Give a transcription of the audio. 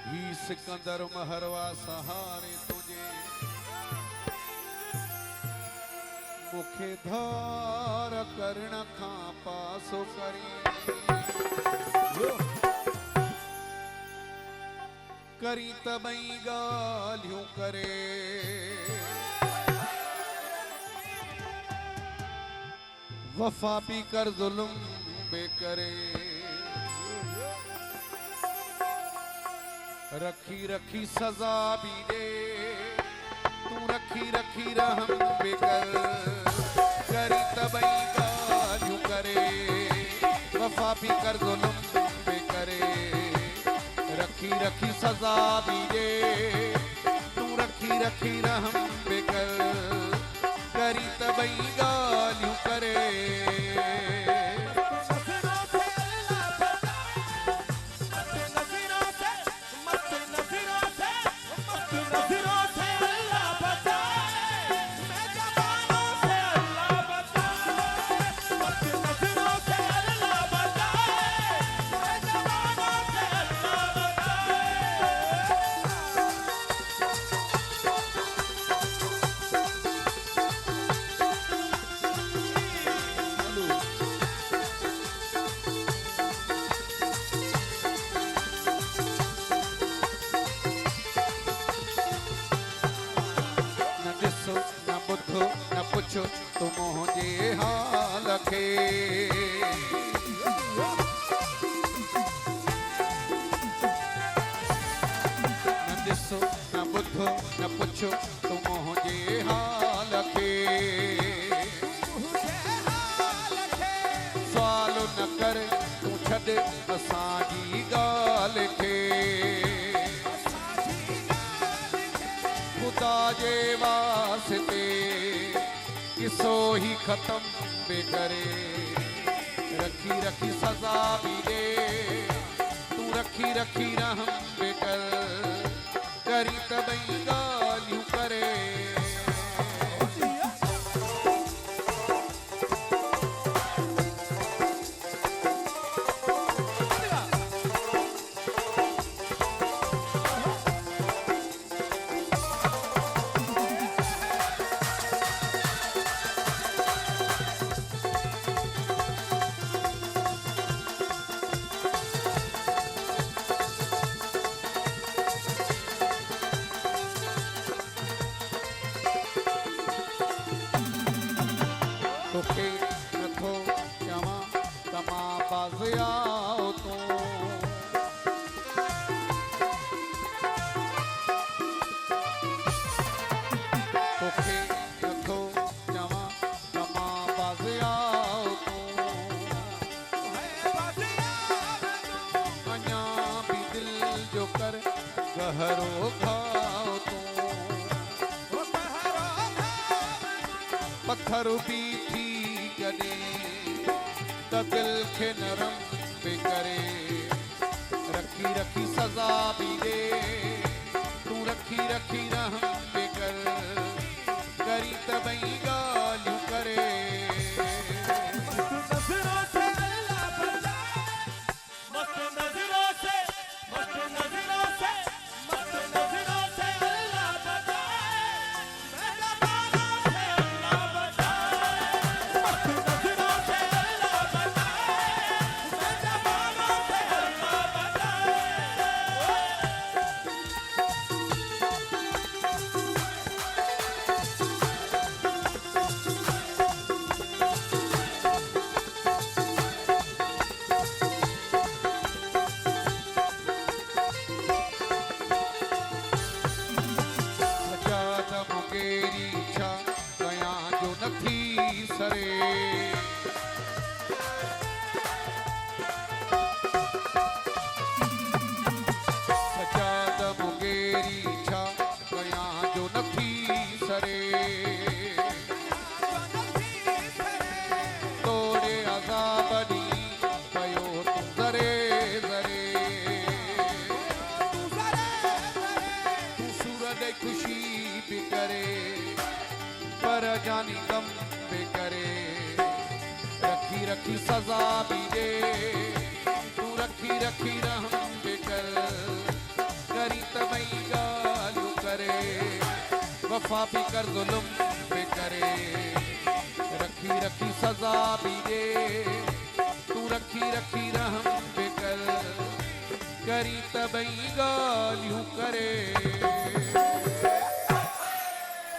ही सिकंदर महरवा सहारे तुझे मुखे धार कर्ण खा पासो करी करी तबई गालियों करे वफा भी कर जुल्म बेकरे रखी रखी सजा भी दे तू रखी रखी रहम बेकर करी तबई गालियों करे वफा भी कर जुल्म बेकरे रखी रखी सजा भी दे तू रखी रखी रहम बेकर करी तबई गालियों करे तुम मुझे हाल खे न ॾिसो न ॿुधो न पुछो तुम मुझे हाल खे सवाल न कर तू छॾ असांजी ॻाल्हि खे खुदा जे वास्ते किसो ही खत्म बेकरे रखी रखी सजा भी दे तू रखी रखी रहम बेकर करी तबई गालियों करे तोखे नथो चवां तमा बाज़ियाओ तूं तोखे नथो चवां तमा बाज़ियाओ तूं अञा भी दिल जो कर गहरो घाव तूं पत्थर भी थी गॾे त दिल खे नरम पे करे रखी रखी सजा भी दे तू रखी रखी रहम पे कर करी तबई गालियों करे जानी गम पे करे रखी रखी सजा भी दे तू रखी रखी रहम पे कर वफा भी कर जुल्म पे करे, रखी रखी सजा भी दे, तू रखी रखी रहम पे कर, करी तबई गालियूं करे।